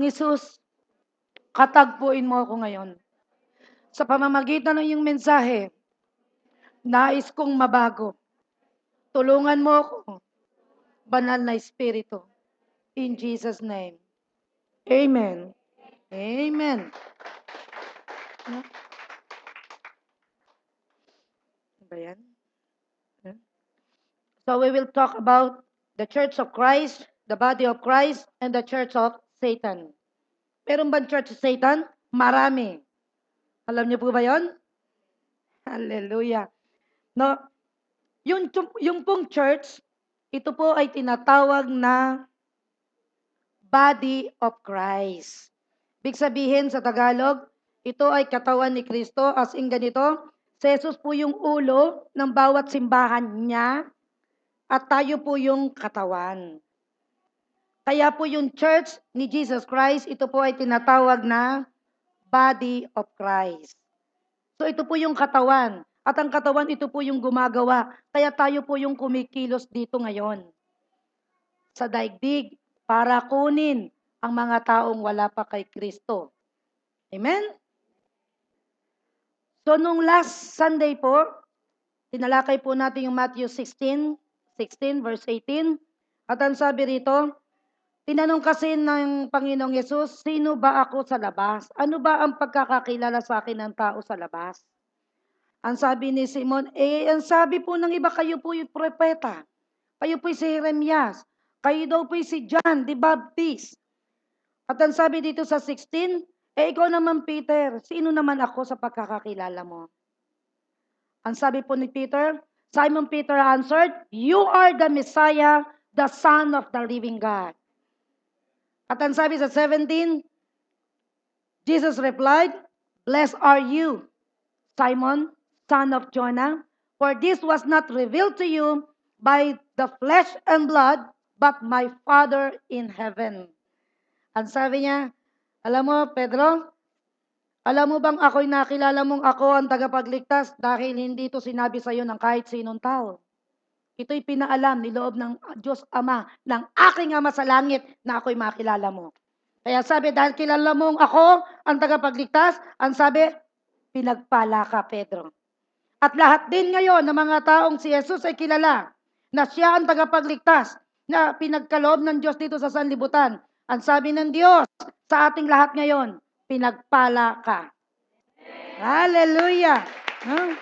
Jesus, katagpuin mo ako ngayon. Sa pamamagitan ng iyong mensahe, nais kong mabago. Tulungan mo ako, banal na Espiritu. In Jesus' name. Amen. Amen. Ano ba yan? So we will talk about the Church of Christ, the body of Christ, and the Church of Satan. Meron bang Church of Satan? Marami. Alam niyo po ba yon? Hallelujah. No, yung pong church, ito po ay tinatawag na body of Christ. Big sabihin sa Tagalog, ito ay katawan ni Kristo, as in ganito, si Jesus po yung ulo ng bawat simbahan niya at tayo po yung katawan. Kaya po yung church ni Jesus Christ, ito po ay tinatawag na body of Christ. So ito po yung katawan. At ang katawan, ito po yung gumagawa. Kaya tayo po yung kumikilos dito ngayon sa daigdig para kunin ang mga taong wala pa kay Kristo. Amen? So nung last Sunday po, tinalakay po natin yung Matthew 16 verse 18. At ang sabi rito, tinanong kasi ng Panginoong Yesus, sino ba ako sa labas? Ano ba ang pagkakakilala sa akin ng tao sa labas? Ang sabi ni Simon, ang sabi po ng iba, kayo po yung propeta. Kayo po si Jeremias. Kayo daw po si John the Baptist. At ang sabi dito sa 16, ikaw naman Peter, sino naman ako sa pagkakakilala mo? Ang sabi po ni Peter, Simon Peter answered, you are the Messiah, the Son of the living God. At ang sabi sa 17, Jesus replied, blessed are you, Simon, son of Jonah, for this was not revealed to you by the flesh and blood, but my Father in heaven. Ang sabi niya, alam mo, Pedro, alam mo bang ako'y nakilala mong ako ang tagapagligtas dahil hindi ito sinabi sa iyo ng kahit sinong tao. Ito'y pinaalam ni loob ng Diyos Ama, ng aking Ama sa langit na ako'y makilala mo. Kaya sabi, dahil kilala mong ako ang tagapagligtas, ang sabi, pinagpala ka, Pedro. At lahat din ngayon ng mga taong si Jesus ay kilala na siya ang tagapagligtas na pinagkaloob ng Diyos dito sa sanlibutan. Ang sabi ng Diyos sa ating lahat ngayon, pinagpala ka. Hallelujah! Huh?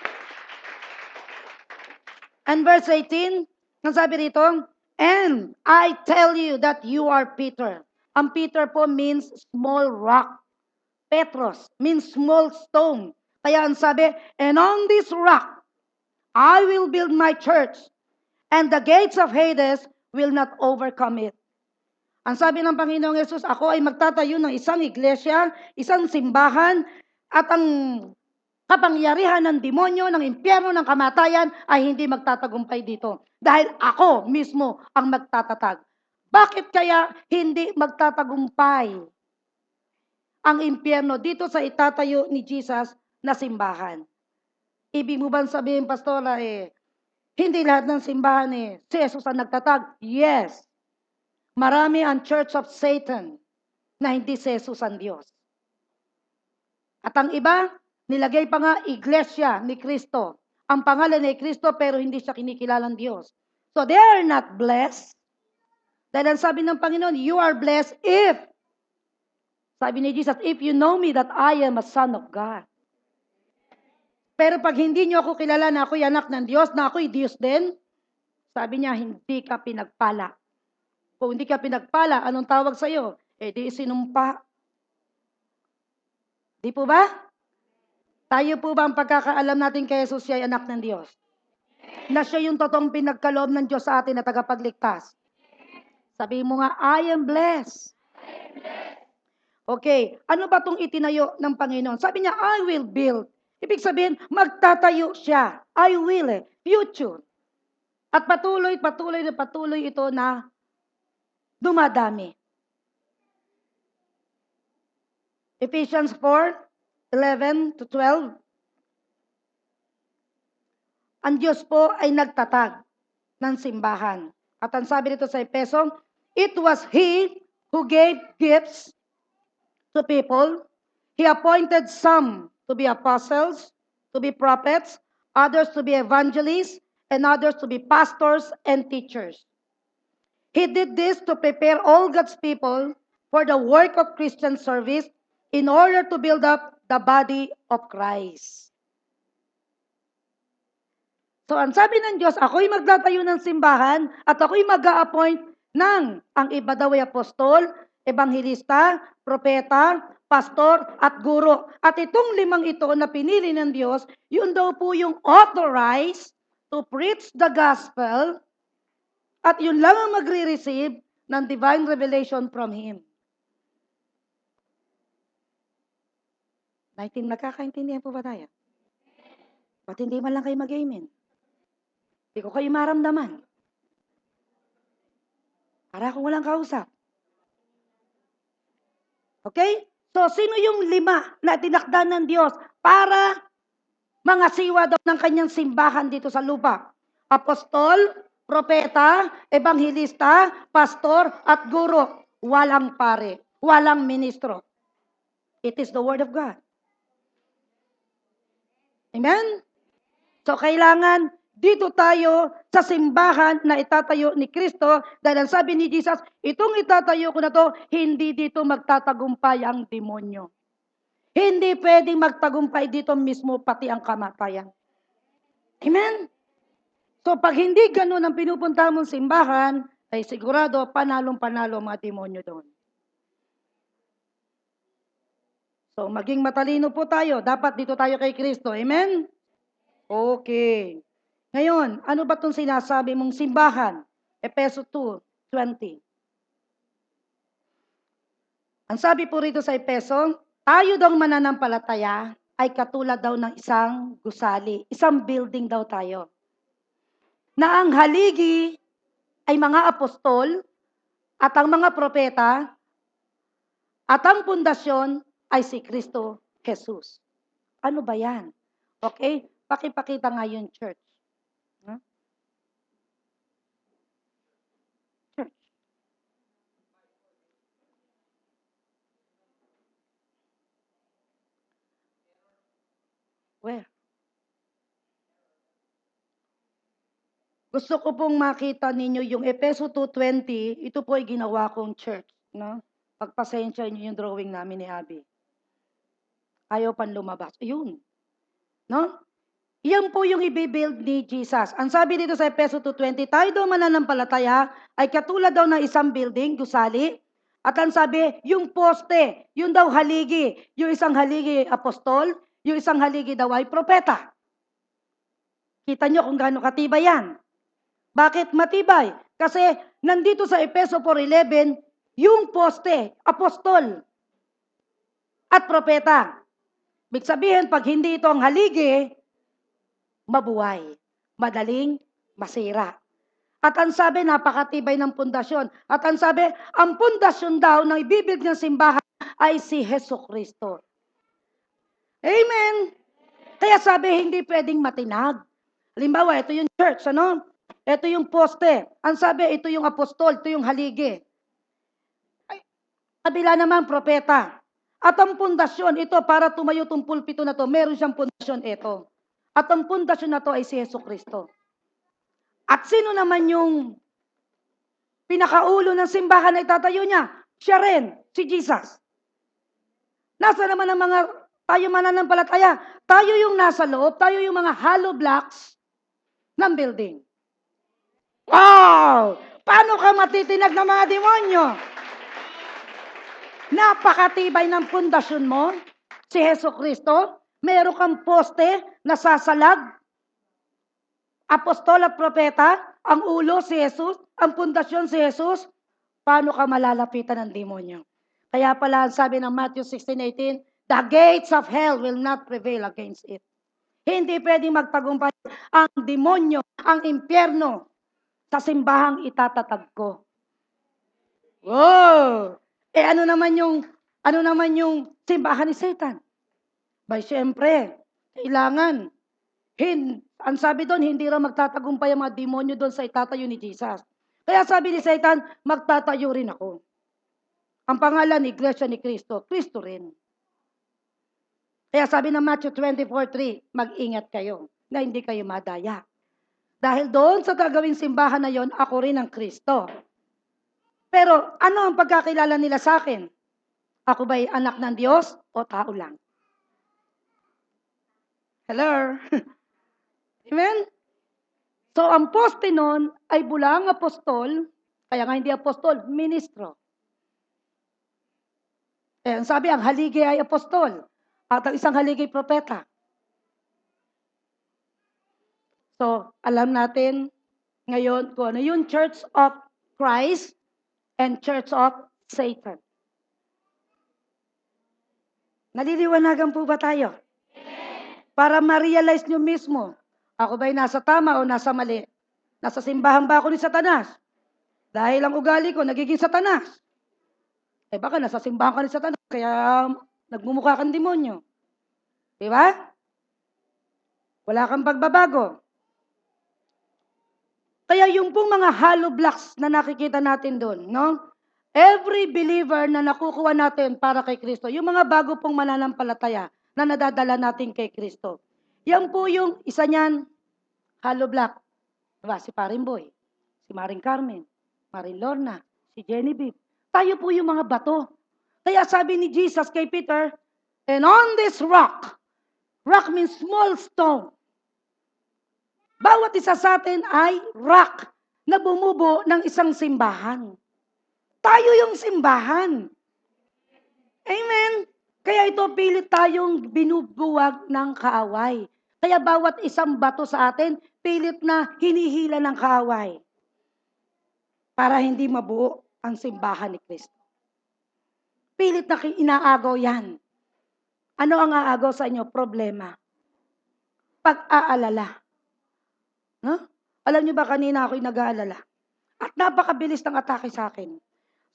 And verse 18, ang sabi rito, and I tell you that you are Peter. Ang Peter po means small rock. Petros means small stone. Kaya ang sabi, and on this rock, I will build my church, and the gates of Hades will not overcome it. Ang sabi ng Panginoong Yesus, ako ay magtatayo ng isang iglesia, isang simbahan, at ang kapangyarihan ng demonyo, ng impyerno, ng kamatayan ay hindi magtatagumpay dito. Dahil ako mismo ang magtatatag. Bakit kaya hindi magtatagumpay ang impyerno dito sa itatayo ni Jesus na simbahan? Ibig mo bang sabihin, Pastora, hindi lahat ng simbahan si Jesus ang nagtatag? Yes. Marami ang Church of Satan na hindi si Jesus ang Diyos. At ang iba, nilagay pa nga iglesia ni Kristo. Ang pangalan ni Kristo pero hindi siya kinikilalang Diyos. So they are not blessed. Dahil ang sabi ng Panginoon, you are blessed if, sabi ni Jesus, if you know me that I am a son of God. Pero pag hindi nyo ako kilala na ako'y anak ng Diyos, na ako'y Diyos din, sabi niya, hindi ka pinagpala. Kung hindi ka pinagpala, anong tawag sa iyo? Di sinumpa. Di po ba? Tayo po ba ang pagkakaalam natin kay Jesus siya ay anak ng Diyos? Na siya yung totoong pinagkaloob ng Diyos sa atin na tagapagligtas. Sabi mo nga, I am blessed. Okay, ano ba itong itinayo ng Panginoon? Sabi niya, I will build. Ibig sabihin, magtatayo siya. I will, future. At patuloy ito na dumadami. Ephesians 4:11-12. Ang Diyos po ay nagtatag ng simbahan. At ang sabi dito sa Efeso, it was He who gave gifts to people. He appointed some to be apostles, to be prophets, others to be evangelists, and others to be pastors and teachers. He did this to prepare all God's people for the work of Christian service in order to build up the body of Christ. So ang sabi ng Diyos, ako'y magtatayo ng simbahan at ako'y mag-a-appoint ng ang iba daw ay apostol, ebanghilista, propeta, pastor, at guro. At itong limang ito na pinili ng Diyos, yun daw po yung authorized to preach the gospel at yun lang ang magre-receive ng divine revelation from Him. Nagkakaintindihan po ba tayo? Ba't hindi man lang kayo mag-amen? Hindi ko kayo maramdaman. Para akong walang kausap. Okay? So, sino yung 5 na tinakda ng Diyos para mangasiwa daw ng kanyang simbahan dito sa lupa? Apostol, propeta, ebanghilista, pastor, at guro. Walang pare. Walang ministro. It is the Word of God. Amen? So, kailangan dito tayo sa simbahan na itatayo ni Kristo dahil ang sabi ni Jesus, itong itatayo ko na to, hindi dito magtatagumpay ang demonyo. Hindi pwedeng magtagumpay dito mismo pati ang kamatayan. Amen? So pag hindi ganun ang pinupunta mong simbahan, ay sigurado panalong-panalo mga demonyo doon. So maging matalino po tayo. Dapat dito tayo kay Kristo. Amen? Okay. Ngayon, ano ba itong sinasabi mong simbahan? Efeso 2:20. Ang sabi po rito sa Efeso, tayo daw mananampalataya ay katulad daw ng isang gusali. Isang building daw tayo. Na ang haligi ay mga apostol at ang mga propeta at ang pundasyon ay si Kristo Jesus. Ano ba yan? Okay? Pakipakita nga yung church. Where? Gusto ko pong makita ninyo yung Efeso 2:20, ito po ay ginawa kong church. No? Pagpasensya niyo yung drawing namin ni Abby. Ayaw pan lumabas. Ayun. No? Iyan po yung i-build ni Jesus. Ang sabi dito sa Efeso 2:20, tayo daw mananampalataya ay katulad daw ng isang building, gusali. At ang sabi, yung poste, yung daw haligi. Yung isang haligi apostol, yung isang haligi daw ay propeta. Kita nyo kung gaano katibay yan. Bakit matibay? Kasi nandito sa Efeso 4:11, yung poste, apostol at propeta. Ibig sabihin, pag hindi ito ang haligi, mabuhay, madaling masira. At ang sabi, napakatibay ng pundasyon. At ang sabi, ang pundasyon daw ng ibibig ng simbahan ay si Hesus Kristo. Amen! Kaya sabi, hindi pwedeng matinag. Halimbawa, ito yung church, ano? Ito yung poste. Ang sabi, ito yung apostol, ito yung haligi. Ay, kabila naman, propeta. At ang pundasyon, ito para tumayo itong pulpito na to, meron siyang pundasyon ito. At ang pundasyon na to ay si Hesus Kristo. At sino naman yung pinakaulo ng simbahan na itatayo niya? Siya rin, si Jesus. Nasa naman ang mga tayo mananampalataya? Tayo yung nasa loob, tayo yung mga hollow blocks ng building. Wow! Paano ka matitinag ng mga demonyo? Napakatibay ng pundasyon mo, si Hesus Kristo. Meron kang poste na sasalag. Apostol at propeta, ang ulo si Jesus, ang pundasyon si Jesus. Paano ka malalapitan ng demonyo? Kaya pala sabi ng Matthew 16:18, the gates of hell will not prevail against it. Hindi pwedeng magtagumpay ang demonyo, ang impyerno sa simbahang itatatag ko. Wow! Ano naman yung simbahan ni Satan? Bay, syempre, kailangan. Ang sabi doon, hindi raw magtatagumpay ang mga demonyo doon sa itatayo ni Jesus. Kaya sabi ni Satan, magtatayo rin ako. Ang pangalan ni Iglesia ni Cristo, Cristo rin. Kaya sabi ng Matthew 24:3, mag-ingat kayo na hindi kayo madaya. Dahil doon sa gagawing simbahan na yon, ako rin ang Kristo. Pero ano ang pagkakilala nila sa akin? Ako ba'y anak ng Diyos o tao lang? Hello? Amen? So ang poste nun ay bulang apostol, kaya nga hindi apostol, ministro. Kaya sabi, ang haligi ay apostol at ang isang haligi propeta. So, alam natin ngayon kung ano yung Church of Christ and Church of Satan. Naliliwanagan po ba tayo? Para ma-realize nyo mismo, ako ba'y nasa tama o nasa mali? Nasa simbahan ba ako ni Satanas? Dahil ang ugali ko, nagiging Satanas. Eh baka nasa simbahan ka ni Satanas, kaya nagmumukha kang demonyo. Di ba? Wala kang pagbabago. Kaya yung pong mga hollow blocks na nakikita natin doon, no? Every believer na nakukuha natin para kay Kristo, yung mga bago pong mananampalataya na nadadala natin kay Kristo. Yan po yung isa niyan, hollow block. Diba? Si Paring Boy, si Maring Carmen, Maring Lorna, si Genevieve. Tayo po yung mga bato. Kaya sabi ni Jesus kay Peter, and on this rock, rock means small stone. Bawat isa sa atin ay rock na bumubo ng isang simbahan. Tayo yung simbahan. Amen. Kaya ito pilit tayong binubuwag ng kaaway. Kaya bawat isang bato sa atin, pilit na hinihila ng kaaway. Para hindi mabuo ang simbahan ni Kristo. Pilit na inaagaw yan. Ano ang aagaw sa inyo? Problema. Pag-aalala. No? Alam niyo ba kanina ako'y nag-aalala? At napakabilis ng atake sa akin.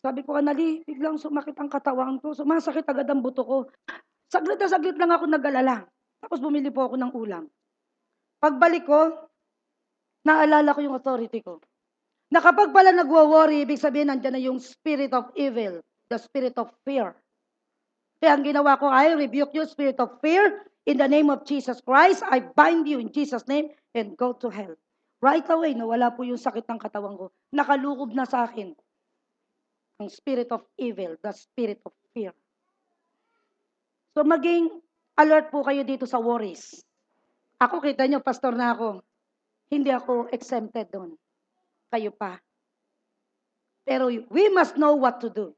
Sabi ko, Anali, biglang sumakit ang katawan ko. Sumasakit agad ang buto ko. Saglit na saglit lang ako nag-alala. Tapos bumili po ako ng ulam. Pagbalik ko, naalala ko yung authority ko. Na kapag pala nagwo-worry, ibig sabihin nandiyan na yung spirit of evil, the spirit of fear. Kaya ang ginawa ko, I rebuke you, spirit of fear, in the name of Jesus Christ. I bind you in Jesus' name and go to hell. Right away, nawala po yung sakit ng katawan ko. Nakalukob na sa akin ang spirit of evil, the spirit of fear. So maging alert po kayo dito sa worries. Ako, kita nyo, pastor na ako. Hindi ako exempted doon. Kayo pa. Pero we must know what to do.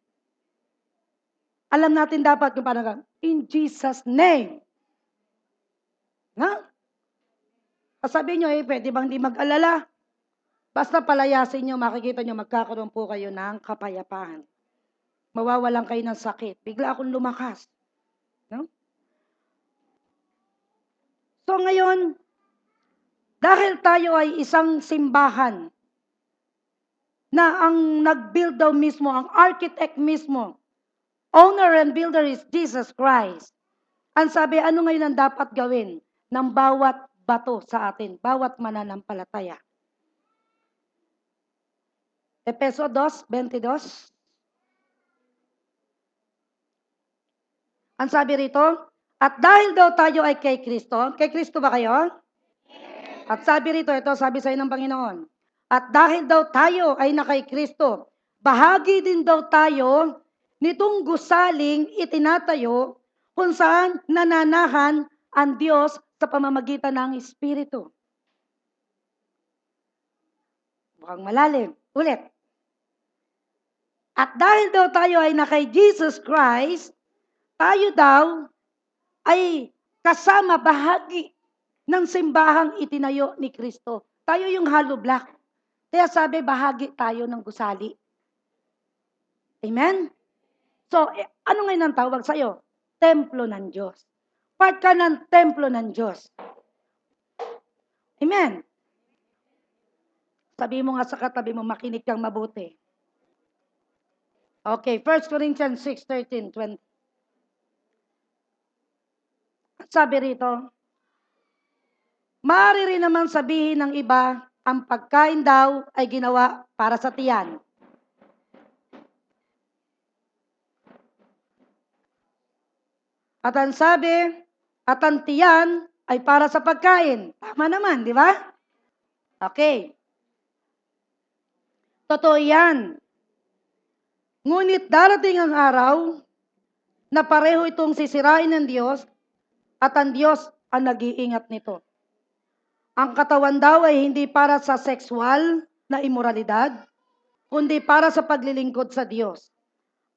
Alam natin dapat kung paano, in Jesus' name. Na? Sabi nyo, pwede bang di mag-alala? Basta palayasin nyo, makikita nyo, magkakaroon po kayo ng kapayapaan. Mawawalan kayo ng sakit. Bigla akong lumakas. No? So ngayon, dahil tayo ay isang simbahan na ang nag-build daw mismo, ang architect mismo, owner and builder is Jesus Christ. Ang sabi, ano ngayon ang dapat gawin ng bawat bato sa atin, bawat mananampalataya? Efeso 2:22. Ang sabi rito, at dahil daw tayo ay kay Kristo ba kayo? At sabi rito, ito sabi sa ng Panginoon, at dahil daw tayo ay na kay Kristo, bahagi din daw tayo nitong gusaling itinatayo kung saan nananahan ang Diyos sa pamamagitan ng Espiritu. Mukhang malalim. Ulit. At dahil daw tayo ay na kay Jesus Christ, tayo daw ay kasama bahagi ng simbahang itinayo ni Kristo. Tayo yung hollow block. Kaya sabi, bahagi tayo ng gusali. Amen? So, ano ngayon ang tawag sa'yo? Templo ng Diyos. Part ka ng templo ng Diyos. Amen? Sabi mo nga sa katabi mo, makinig kang mabuti. Okay, 1 Corinthians 6:13-20. Sabi rito, maaari rin naman sabihin ng iba, ang pagkain daw ay ginawa para sa tiyan. At ang sabi, at ang tiyan ay para sa pagkain. Tama naman, di ba? Okay. Totoo yan. Ngunit darating ang araw na pareho itong sisirain ng Diyos at ang Diyos ang nag-iingat nito. Ang katawan daw ay hindi para sa sexual na imoralidad, kundi para sa paglilingkod sa Diyos.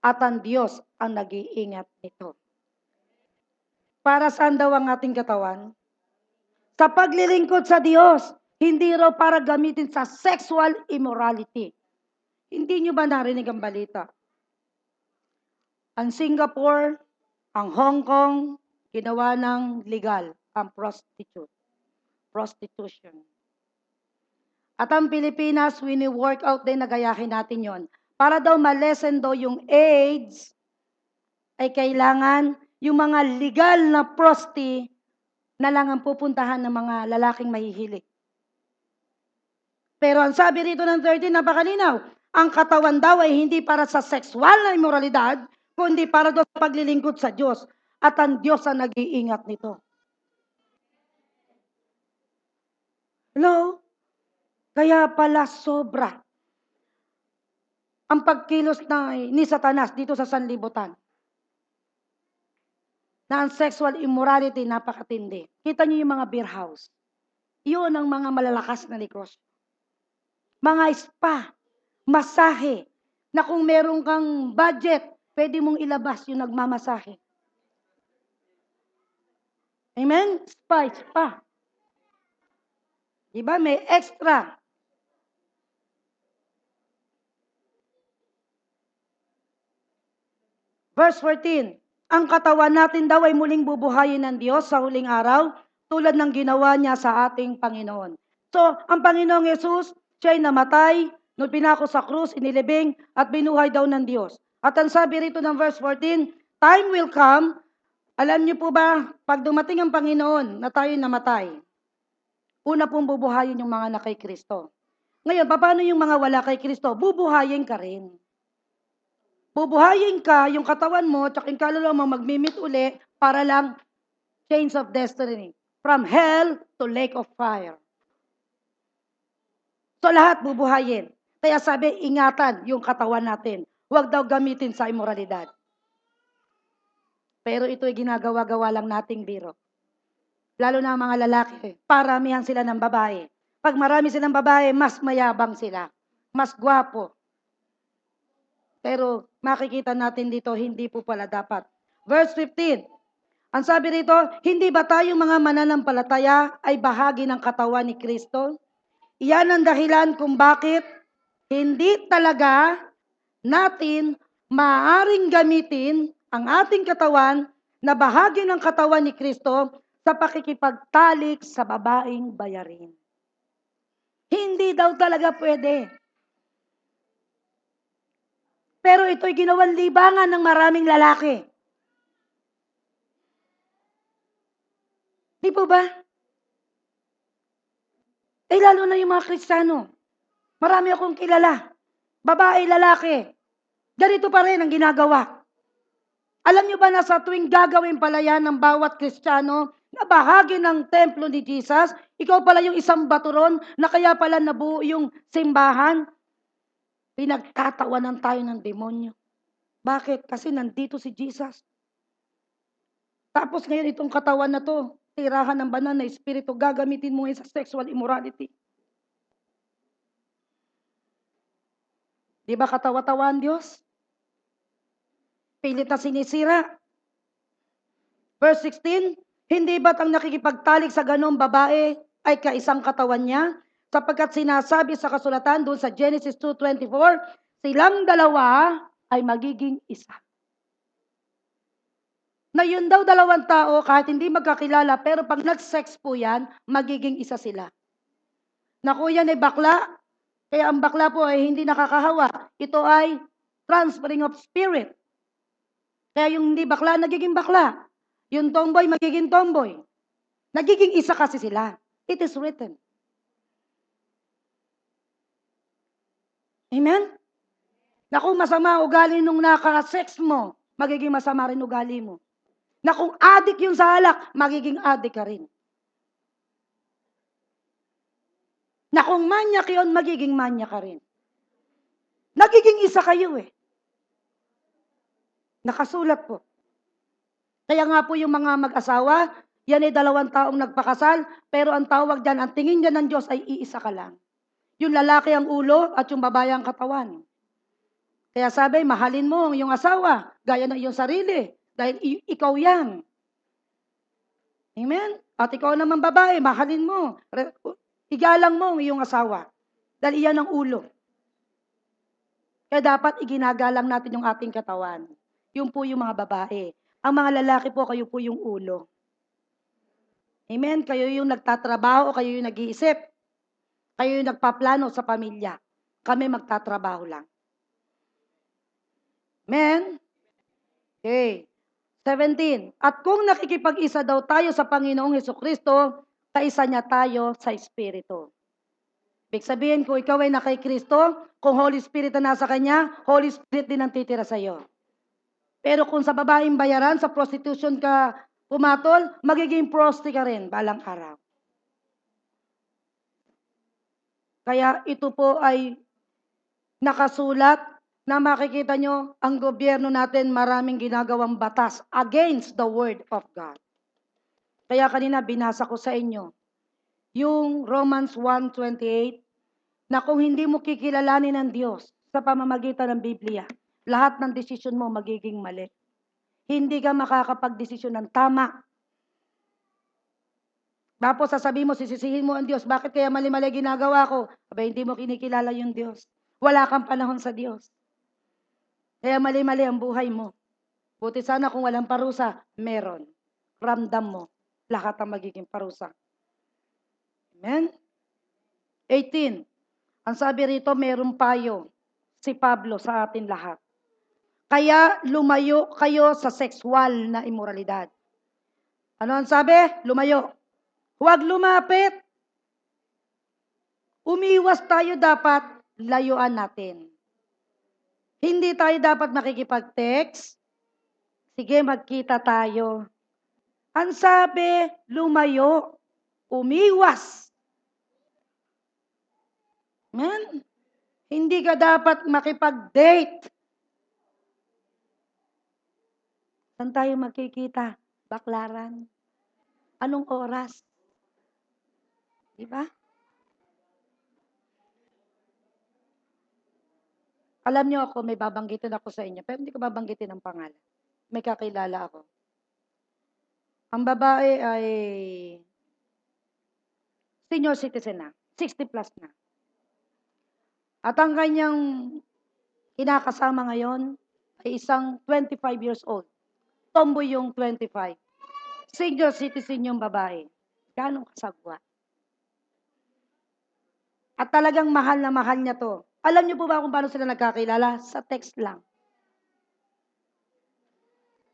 At ang Diyos ang nag-iingat nito. Para saan daw ang ating katawan? Sa paglilingkod sa Diyos. Hindi raw para gamitin sa sexual immorality. Hindi nyo ba narinig ang balita? Ang Singapore, ang Hong Kong, ginawa ng legal ang prostitution. At ang Pilipinas, wini-work out din, nagayahin natin yon. Para daw malesen daw yung AIDS, ay kailangan yung mga legal na prosti na lang ang pupuntahan ng mga lalaking mahihilig. Pero ang sabi rito ng 13, napakalinaw, ang katawan daw ay hindi para sa sexual na immoralidad, kundi para daw sa paglilingkod sa Diyos. At ang Diyos ang nag-iingat nito. Hello? Kaya pala sobra ang pagkilos ni Satanas dito sa sanlibutan. Na ang sexual immorality napakatindi. Kita niyo yung mga beer house. Yun ang mga malalakas na negosyo. Mga spa, masahe, na kung meron kang budget, pwede mong ilabas yung nagmamasahe. Amen? Spa. Diba? May extra. Verse 14, ang katawan natin daw ay muling bubuhayin ng Diyos sa huling araw, tulad ng ginawa niya sa ating Panginoon. So, ang Panginoong Yesus, siya ay namatay, nung pinako sa krus, inilibing, at binuhay daw ng Diyos. At ang sabi rito ng verse 14, time will come, alam niyo po ba, pag dumating ang Panginoon na tayo namatay, una pong bubuhayin yung mga na kay Kristo. Ngayon, paano yung mga wala kay Kristo? Bubuhayin ka rin. Bubuhayin ka, yung katawan mo, tsaka yung kaluluwa mo magmimit uli para lang change of destiny. From hell to lake of fire. So lahat bubuhayin. Kaya sabi, ingatan yung katawan natin. Huwag daw gamitin sa immoralidad. Pero ito'y ginagawa-gawa lang nating biro. Lalo na ang mga lalaki, paramihan sila ng babae. Pag marami silang babae, mas mayabang sila. Mas gwapo. Pero makikita natin dito, hindi po pala dapat. Verse 15. Ang sabi rito, hindi ba tayong mga mananampalataya ay bahagi ng katawan ni Kristo? Iyan ang dahilan kung bakit hindi talaga natin maaaring gamitin ang ating katawan na bahagi ng katawan ni Kristo sa pakikipagtalik sa babaeng bayarin. Hindi daw talaga pwede. Pero ito'y ginawang libangan ng maraming lalaki. Di po ba? Lalo na yung mga Kristiyano. Marami akong kilala. Babae, lalaki. Ganito pa rin ang ginagawa. Alam niyo ba na sa tuwing gagawin pala yan ng bawat Kristiyano na bahagi ng templo ni Jesus, ikaw pala yung isang baturon na kaya pala nabuo yung simbahan? Pinagtatawanan tayo ng demonyo. Bakit? Kasi nandito si Jesus. Tapos ngayon itong katawan na to, tirahan ng banal na espiritu, gagamitin mo sa sexual immorality. Di ba katawa-tawa ang Diyos? Pilit na sinisira. Verse 16, hindi ba't ang nakikipagtalik sa ganong babae ay kaisang katawan niya? Sapagkat sinasabi sa kasulatan doon sa Genesis 2:24, silang dalawa ay magiging isa. Na yun daw dalawang tao, kahit hindi magkakilala, pero pag nag-sex po yan, magiging isa sila. Naku, yan ay bakla. Kaya ang bakla po ay hindi nakakahawa. Ito ay transferring of spirit. Kaya yung hindi bakla, nagiging bakla. Yung tomboy, magiging tomboy. Nagiging isa kasi sila. It is written. Amen? Naku, masama ugali nung naka-sex mo. Magiging masama rin ugali mo. Na kung adik yung sa alak, magiging adik ka rin. Na kung manyak yun, magiging manyak ka rin. Nagiging isa kayo eh. Nakasulat po. Kaya nga po yung mga mag-asawa, yan ay 2 taong nagpakasal, pero ang tawag dyan, ang tingin dyan ng Diyos ay iisa ka lang. Yung lalaki ang ulo at yung babae ang katawan. Kaya sabi, mahalin mo ang iyong asawa, gaya ng iyong sarili, dahil ikaw yan. Amen? At ikaw naman babae, mahalin mo. Igalang mo ang iyong asawa, dahil iyan ang ulo. Kaya dapat iginagalang natin yung ating katawan. Yung po yung mga babae. Ang mga lalaki po, kayo po yung ulo. Amen? Kayo yung nagtatrabaho, kayo yung nag-iisip. Kayo yung nagpaplano sa pamilya. Kami magtatrabaho lang. Amen? Okay. 17. At kung nakikipag-isa daw tayo sa Panginoong Hesukristo, kaisa niya tayo sa Espiritu. Ibig sabihin, kung ikaw ay nakay Kristo, kung Holy Spirit na nasa Kanya, Holy Spirit din ang titira sa iyo. Pero kung sa babaeng bayaran, sa prostitution ka pumatol, magiging prosti ka rin balang araw. Kaya ito po ay nakasulat na makikita nyo, ang gobyerno natin maraming ginagawang batas against the Word of God. Kaya kanina binasa ko sa inyo, yung Romans 1:28, na kung hindi mo kikilalanin ng Diyos sa pamamagitan ng Biblia, lahat ng desisyon mo magiging mali. Hindi ka makakapag-desisyon ng tama. Tapos sasabihin mo, sisisihin mo ang Diyos, bakit kaya mali-mali ginagawa ko? Abay, hindi mo kinikilala yung Diyos. Wala kang panahon sa Diyos. Kaya mali-mali ang buhay mo. Buti sana kung walang parusa, meron. Ramdam mo, lahat ang magiging parusa. Amen? 18. Ang sabi rito, meron payo si Pablo sa atin lahat. Kaya lumayo kayo sa sexual na immoralidad. Ano ang sabi? Lumayo. Huwag lumapit. Umiwas tayo dapat, layuan natin. Hindi tayo dapat makikipag-text. Sige, magkita tayo. Ang sabi, lumayo. Umiwas. Amen? Hindi ka dapat makipag-date. Saan tayo magkikita? Baklaran. Anong oras? Diba? Alam niyo ako, may babanggitin ako sa inyo, pero hindi ko babanggitin ang pangalan. May kakilala ako. Ang babae ay senior citizen na, 60 plus na. At ang kanyang kinakasama ngayon ay isang 25 years old. Tomboy yung 25. Senior citizen yung babae. Ganong kasagwa. At talagang mahal na mahal niya to. Alam niyo po ba kung paano sila nagkakilala? Sa text lang.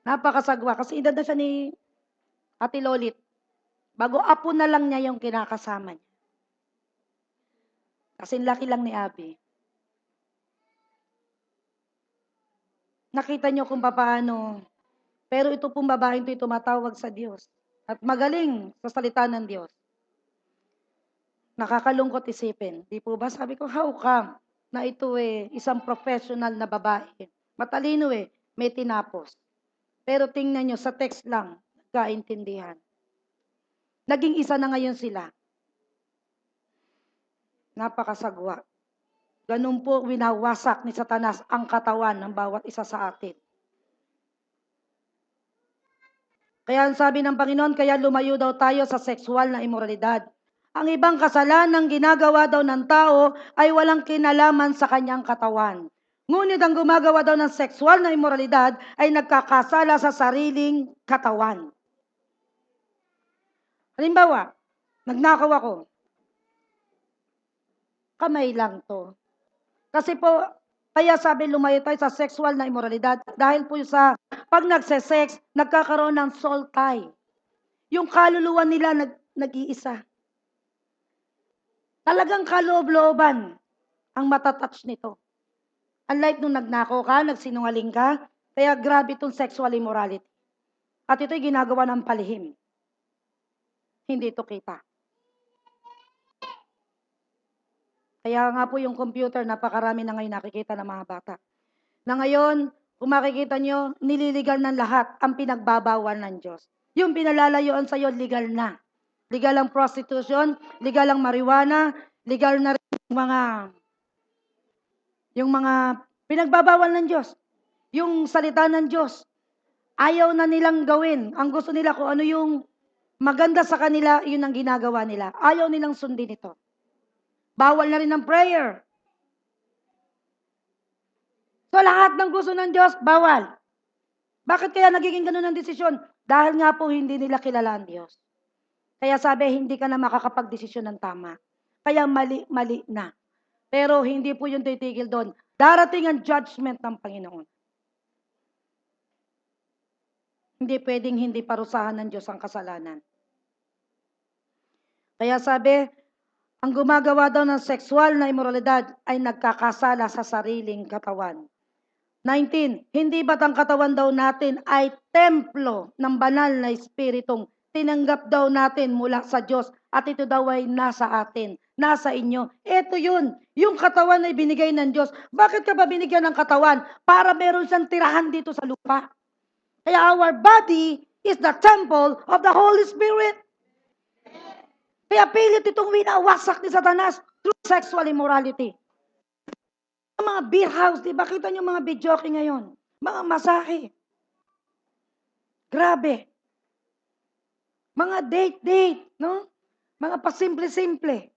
Napakasagwa. Kasi edad na siya ni Ate Lolit. Bago apo na lang niya yung kinakasama niya. Kasi laki lang ni Abby. Nakita niyo kung paano. Pero ito pong babaeng ito tumatawag sa Diyos. At magaling sa salita ng Diyos. Nakakalungkot isipin. Di po ba? Sabi ko, how come na ito isang professional na babae. Matalino may tinapos. Pero tingnan nyo, sa text lang, nagkaintindihan. Naging isa na ngayon sila. Napakasagwa. Ganun po winawasak ni Satanas ang katawan ng bawat isa sa atin. Kaya ang sabi ng Panginoon, kaya lumayo daw tayo sa sexual na immoralidad. Ang ibang kasalanang ginagawa daw ng tao ay walang kinalaman sa kanyang katawan. Ngunit ang gumagawa daw ng sexual na immoralidad ay nagkakasala sa sariling katawan. Halimbawa, nagnakaw ako. Kamay lang to. Kasi po, kaya sabi lumayo tayo sa sexual na immoralidad dahil po sa pag nagsesex, nagkakaroon ng soul tie. Yung kaluluwa nila nag-iisa. Talagang kaloob-looban ang matatouch nito. Unlike nung nagnakaw ka, nagsinungaling ka, kaya grabe itong sexual immorality. At ito'y ginagawa ng palihim. Hindi ito kita. Kaya nga po yung computer, napakarami na ngayon nakikita ng mga bata. Na ngayon, kung makikita nyo, nililigal ng lahat ang pinagbabawal ng Diyos. Yung pinalalayuan sa'yo, legal na. Legal ang prostitution, legal ang marijuana, legal na rin yung mga pinagbabawal ng Diyos. Yung salita ng Diyos, ayaw na nilang gawin. Ang gusto nila kung ano yung maganda sa kanila, yun ang ginagawa nila. Ayaw nilang sundin ito. Bawal na rin ang prayer. So lahat ng gusto ng Diyos, bawal. Bakit kaya nagiging ganun ang desisyon? Dahil nga po hindi nila kilala ang Diyos. Kaya sabi, hindi ka na makakapag-desisyon ng tama. Kaya mali na. Pero hindi po yung titigil doon. Darating ang judgment ng Panginoon. Hindi pwedeng hindi parusahan ng Diyos ang kasalanan. Kaya sabi, ang gumagawa daw ng sexual na immoralidad ay nagkakasala sa sariling katawan. 19, hindi ba't ang katawan daw natin ay templo ng banal na espiritong tinanggap daw natin mula sa Diyos at ito daw ay nasa atin, nasa inyo. Ito yun, yung katawan ay binigay ng Diyos. Bakit ka ba binigyan ng katawan? Para meron siyang tirahan dito sa lupa. Kaya our body is the temple of the Holy Spirit. Kaya pilit itong winawasak ni Satanas through sexual immorality. Mga beer house, di ba? Kita nyo mga videoke ngayon. Mga masahe. Grabe. Mga date, no? Mga pasimple-simple.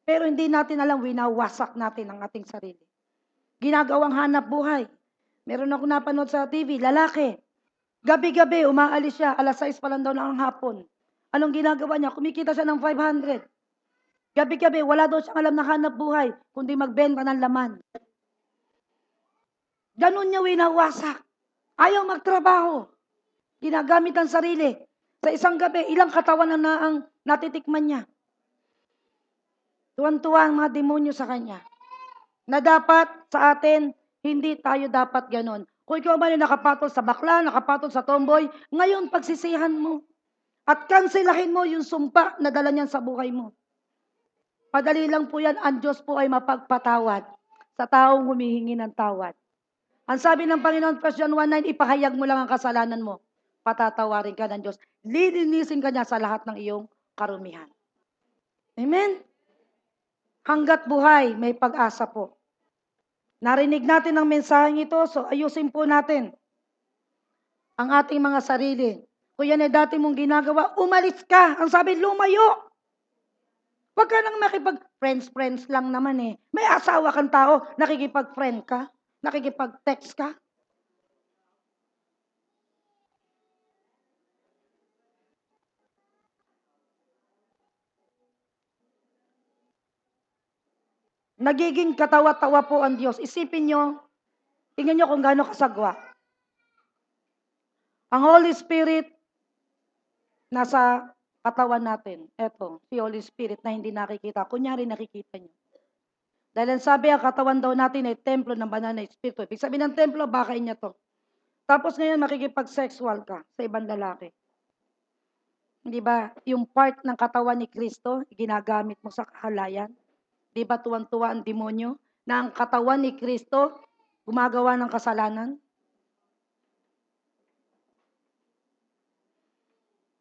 Pero hindi natin alam, winawasak natin ang ating sarili. Ginagawang hanap buhay. Meron ako napanood sa TV, lalaki. Gabi-gabi, umaalis siya, 6:00 pa lang daw ng hapon. Anong ginagawa niya? Kumikita siya ng 500. Gabi-gabi, wala daw siyang alam na hanap buhay, kundi magbenta ng laman. Ganun niya winawasak. Ayaw magtrabaho. Ginagamit ang sarili. Sa isang gabi, ilang katawan na ang natitikman niya. Tuwan-tuwa ang mga demonyo sa kanya. Na dapat sa atin, hindi tayo dapat ganun. Kung ikaw man ay nakapatol sa bakla, nakapatol sa tomboy, ngayon pagsisihan mo. At kanselahin mo yung sumpa na dala niyan sa buhay mo. Padali lang po yan, ang Diyos po ay mapagpatawad sa taong humihingi ng tawad. Ang sabi ng Panginoon, 1 John 1:9, ipahayag mo lang ang kasalanan mo. Patatawarin ka ng Diyos. Lilinisin ka niya sa lahat ng iyong karumihan. Amen? Hanggat buhay, may pag-asa po. Narinig natin ang mensaheng ito, so ayusin po natin ang ating mga sarili. Kung yan ay dati mong ginagawa, umalis ka. Ang sabi, lumayo. Huwag ka nang makipag-friends lang naman eh. May asawa kang tao, nakikipag-friend ka, nakikipag-text ka. Nagiging katawa-tawa po ang Diyos. Isipin nyo, tingnan nyo kung gaano kasagwa. Ang Holy Spirit, nasa katawan natin. Eto, si Holy Spirit na hindi nakikita. Kunyari nakikita nyo. Dahil sabi, ang katawan daw natin ay templo ng banal na espiritu. Ibig sabihin ng templo, baka niya to. Tapos ngayon makikipag-sexual ka sa ibang lalaki. Di ba? Yung part ng katawan ni Kristo, ginagamit mo sa kahalayan. Di ba tuwan-tuwa ang demonyo na ang katawan ni Kristo gumagawa ng kasalanan?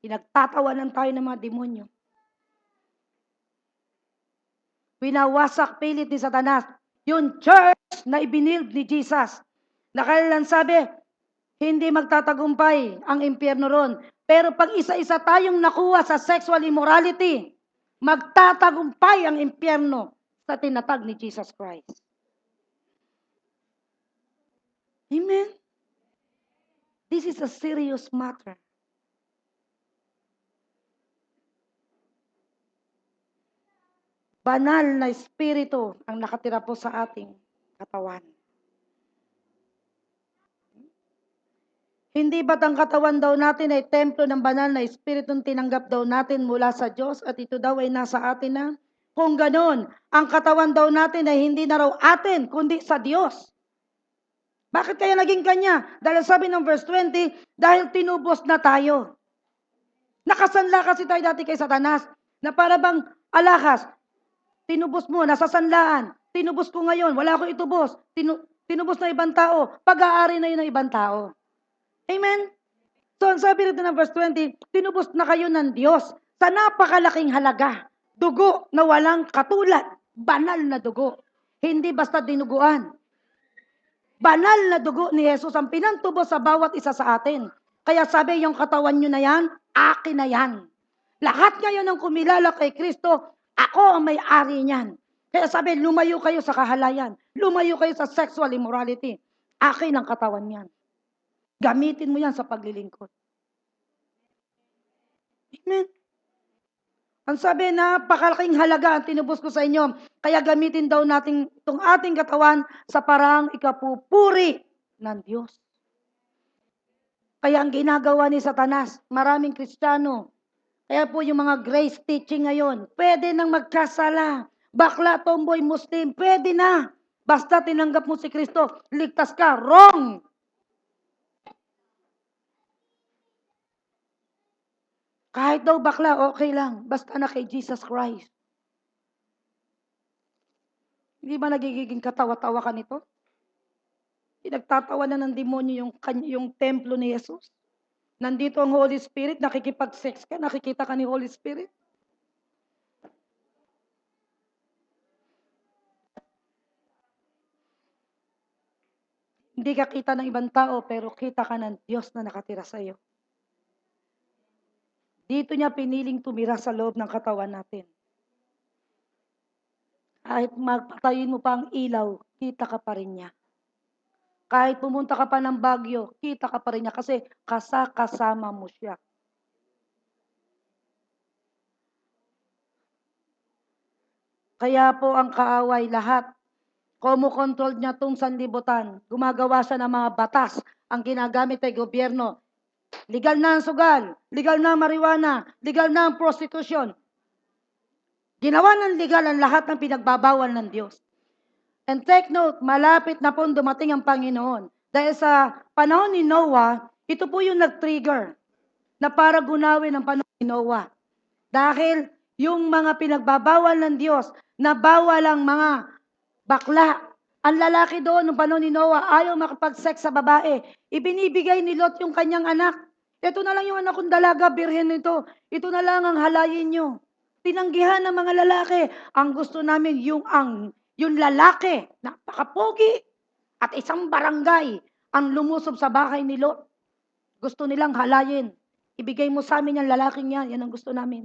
Pinagtatawanan tayo ng mga demonyo. Winawasak pilit ni Satanas yung church na ibinild ni Jesus. Na kailan sabi, hindi magtatagumpay ang impyerno ron. Pero pag isa-isa tayong nakuha sa sexual immorality, magtatagumpay ang impyerno sa tinatag ni Jesus Christ. Amen? This is a serious matter. Banal na espiritu ang nakatira po sa ating katawan. Hindi ba't ang katawan daw natin ay templo ng banal na espiritong tinanggap daw natin mula sa Diyos at ito daw ay nasa atin na? Kung ganon, ang katawan daw natin ay hindi na raw atin, kundi sa Diyos. Bakit kaya naging kanya? Dahil sabi ng verse 20, Dahil tinubos na tayo. Nakasanla kasi tayo dati kay Satanas, na para bang alahas, tinubos mo, nasa sanlaan. Tinubos ko ngayon, wala akong itubos. Tinubos na ibang tao, pag-aari na yun ng ibang tao. Amen? So, ang sabi rito ng verse 20, tinubos na kayo ng Diyos sa napakalaking halaga. Dugo na walang katulad. Banal na dugo. Hindi basta dinuguan. Banal na dugo ni Jesus ang pinantubos sa bawat isa sa atin. Kaya sabi, yung katawan nyo na yan, akin na yan. Lahat ngayon ng kumilala kay Kristo, ako ang may-ari niyan. Kaya sabi, lumayo kayo sa kahalayan. Lumayo kayo sa sexual immorality. Akin ang katawan niyan. Gamitin mo yan sa paglilingkod. Amen. Ang sabi, napakalaking halaga ang tinubos ko sa inyo. Kaya gamitin daw natin itong ating katawan sa parang ikapupuri ng Diyos. Kaya ang ginagawa ni Satanas, maraming Kristiyano, kaya po yung mga grace teaching ngayon, pwede nang magkasala. Bakla, tomboy, Muslim, pwede na. Basta tinanggap mo si Kristo, ligtas ka. Wrong! Kahit daw bakla, okay lang. Basta na kay Jesus Christ. Hindi ba nagiging katawa-tawa ka nito? Pinagtatawa na ng demonyo yung templo ni Jesus. Nandito ang Holy Spirit, nakikipag-sex ka, nakikita ka ni Holy Spirit. Hindi ka kita ng ibang tao, pero kita ka ng Diyos na nakatira sa iyo. Dito niya piniling tumira sa loob ng katawan natin. Kahit magpatayin mo pa ang ilaw, kita ka pa rin niya. Kahit pumunta ka pa ng Baguio, kita ka pa rin niya kasi kasama mo siya. Kaya po ang kaaway lahat, kumukontrol niya itong sanlibutan. Gumagawa siya ng mga batas ang ginagamit ay gobyerno. Legal na ang sugal, legal na ang marijuana, legal na ang prostitution. Ginawa ng legal ang lahat ng pinagbabawal ng Diyos. And take note, malapit na po dumating ang Panginoon. Dahil sa panahon ni Noah, ito po yung nag-trigger na para gunawin ang panahon ni Noah. Dahil yung mga pinagbabawal ng Diyos, na bawal ang mga bakla. Ang lalaki doon, nung panahon ni Noah, ayaw makapag-sex sa babae. Ibinibigay ni Lot yung kanyang anak. Ito na lang yung anak kong dalaga, birhen nito. Ito na lang ang halayin nyo. Tinanggihan ng mga lalaki. Ang gusto namin yung lalaki, napakapogi, at isang barangay ang lumusob sa bahay ni Lot. Gusto nilang halayin. Ibigay mo sa amin yung lalaking yan. Yan ang gusto namin.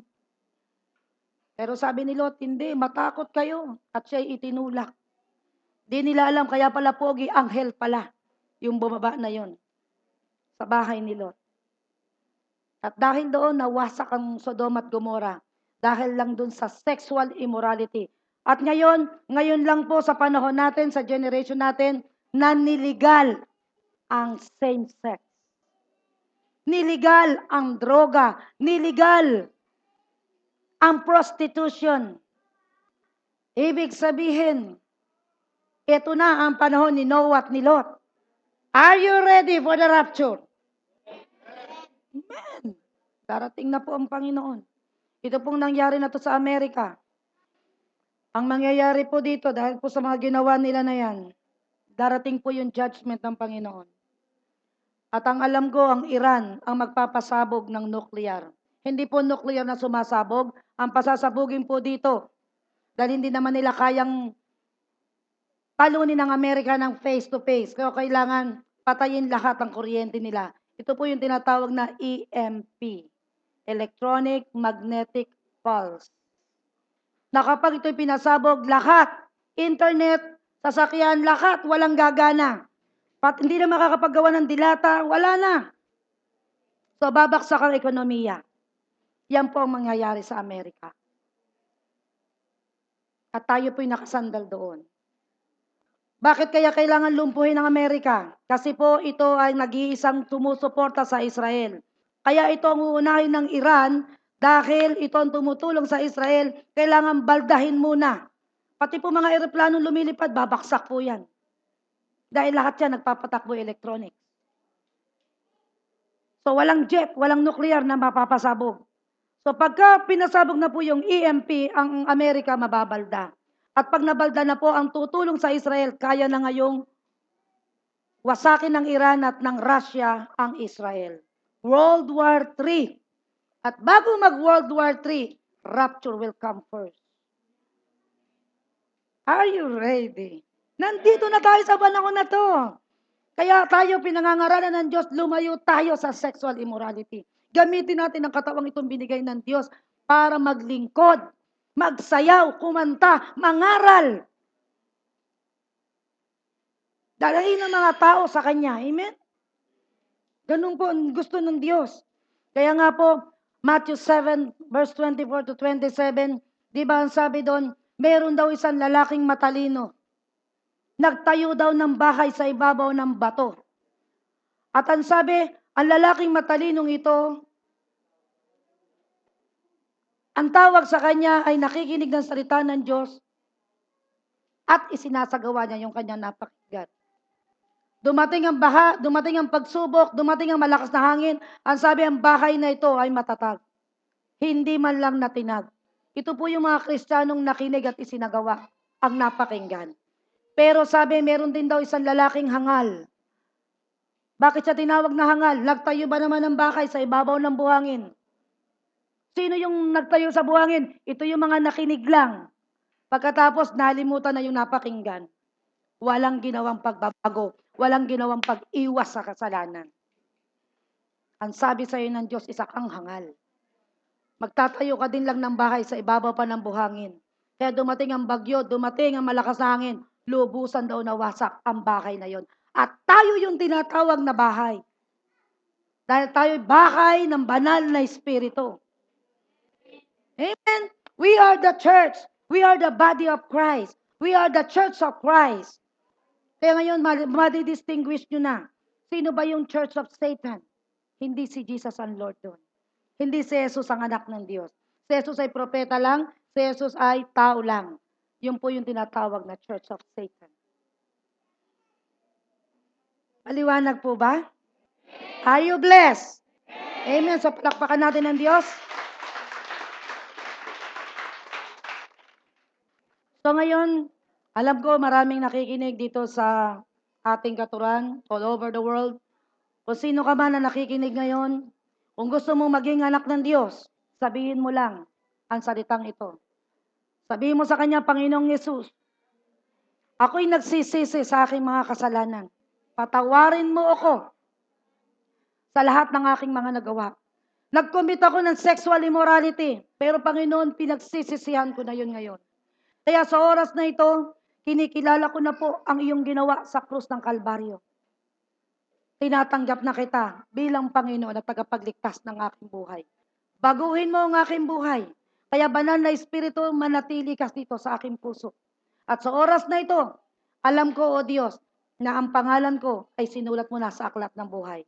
Pero sabi ni Lot, hindi, matakot kayo. At siya'y itinulak. Di nila alam, kaya pala pogi, anghel pala. Yung bumaba na yon sa bahay ni Lot. At dahil doon, nawasak ang Sodom at Gomorrah. Dahil lang doon sa sexual immorality. At ngayon lang po sa panahon natin, sa generation natin, na niligal ang same sex. Niligal ang droga. Niligal ang prostitution. Ibig sabihin, ito na ang panahon ni Noah at ni Lot. Are you ready for the rapture? Amen. Darating na po ang Panginoon. Ito pong nangyari na to sa Amerika. Ang mangyayari po dito, dahil po sa mga ginawa nila na yan, darating po yung judgment ng Panginoon. At ang alam ko, ang Iran ang magpapasabog ng nuclear. Hindi po nuclear na sumasabog, ang pasasabugin po dito. Dahil hindi naman nila kayang talunin ng Amerika ng face-to-face. Kaya kailangan patayin lahat ang kuryente nila. Ito po yung tinatawag na EMP, Electronic Magnetic Pulse. Na kapag ito'y pinasabog, lahat, internet, sasakyan, lahat, walang gagana. Hindi na makakapaggawa ng dilata, wala na. So, babaksak ang ekonomiya. Yan po ang mangyayari sa Amerika. At tayo po'y nakasandal doon. Bakit kaya kailangan lumpuhin ng Amerika? Kasi po ito ay nag-iisang sumusuporta sa Israel. Kaya ito ang uunahin ng Iran dahil ito ang tumutulong sa Israel, kailangan baldahin muna. Pati po mga eroplano lumilipad, babaksak po yan. Dahil lahat yan nagpapatakbo electronics. So walang jet, walang nuclear na mapapasabog. So pagka pinasabog na po yung EMP, ang Amerika mababalda. At pag nabalda na po, ang tutulong sa Israel, kaya na ngayong wasakin ng Iran at ng Russia ang Israel. World War III. At bago mag-World War III, rapture will come first. Are you ready? Nandito na tayo sa panahon na to. Kaya tayo pinangangaralan ng Diyos, lumayo tayo sa sexual immorality. Gamitin natin ang katawang itong binigay ng Diyos para maglingkod, magsayaw, kumanta, mangaral. Dalahin ng mga tao sa Kanya. Amen? Ganun po ang gusto ng Diyos. Kaya nga po, Matthew 7, verse 24 to 27, di ba ang sabi doon, meron daw isang lalaking matalino. Nagtayo daw ng bahay sa ibabaw ng bato. At ang sabi, ang lalaking matalinong ito, ang tawag sa kanya ay nakikinig ng salita ng Diyos at isinasagawa niya yung kanyang napakinggan. Dumating ang baha, dumating ang pagsubok, dumating ang malakas na hangin. Ang sabi, ang bahay na ito ay matatag. Hindi man lang natinag. Ito po yung mga Kristiyanong nakinig at isinagawa ang napakinggan. Pero sabi, meron din daw isang lalaking hangal. Bakit siya tinawag na hangal? Nagtayo ba naman ng bahay sa ibabaw ng buhangin? Sino yung nagtayo sa buhangin? Ito yung mga nakinig lang. Pagkatapos, nalimutan na yung napakinggan. Walang ginawang pagbabago. Walang ginawang pag-iwas sa kasalanan. Ang sabi sa iyo ng Diyos, isa kang hangal. Magtatayo ka din lang ng bahay sa ibabaw pa ng buhangin. Kaya dumating ang bagyo, dumating ang malakas na hangin, lubusan daw nawasak ang bahay na yon. At tayo yung tinatawag na bahay. Dahil tayo bahay ng banal na Espiritu. Amen? We are the church. We are the body of Christ. We are the church of Christ. Kaya ngayon, madidistinguish nyo na. Sino ba yung church of Satan? Hindi si Jesus ang Lord doon. Hindi si Jesus ang anak ng Diyos. Si Jesus ay propeta lang. Si Jesus ay tao lang. Yun po yung tinatawag na church of Satan. Maliwanag po ba? Are you blessed? Amen. So palakpakan natin ng Diyos. So ngayon, alam ko maraming nakikinig dito sa ating katuran all over the world. Kung sino ka man na nakikinig ngayon, kung gusto mong maging anak ng Diyos, sabihin mo lang ang salitang ito. Sabihin mo sa Kanya, Panginoong Yesus, ako'y nagsisisi sa aking mga kasalanan. Patawarin mo ako sa lahat ng aking mga nagawa. Nag-commit ako ng sexual immorality, pero Panginoon, pinagsisisihan ko na yun ngayon. Kaya sa oras na ito, kinikilala ko na po ang iyong ginawa sa krus ng Kalbaryo. Tinatanggap na kita bilang Panginoon at tagapagligtas ng aking buhay. Baguhin mo ang aking buhay. Kaya banal na Espiritu, manatili ka dito sa aking puso. At sa oras na ito, alam ko, O Diyos, na ang pangalan ko ay sinulat mo na sa aklat ng buhay.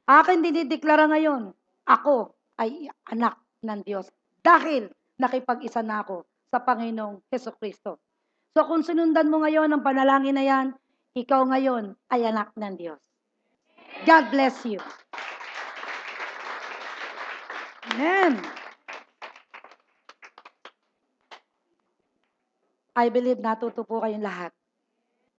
Akin dinideklara ngayon, ako ay anak ng Diyos. Dahil nakipag-isa na ako sa Panginoong Hesukristo. So kung sinundan mo ngayon ang panalangin na yan, ikaw ngayon ay anak ng Diyos. God bless you. Amen. I believe natuto po kayong lahat.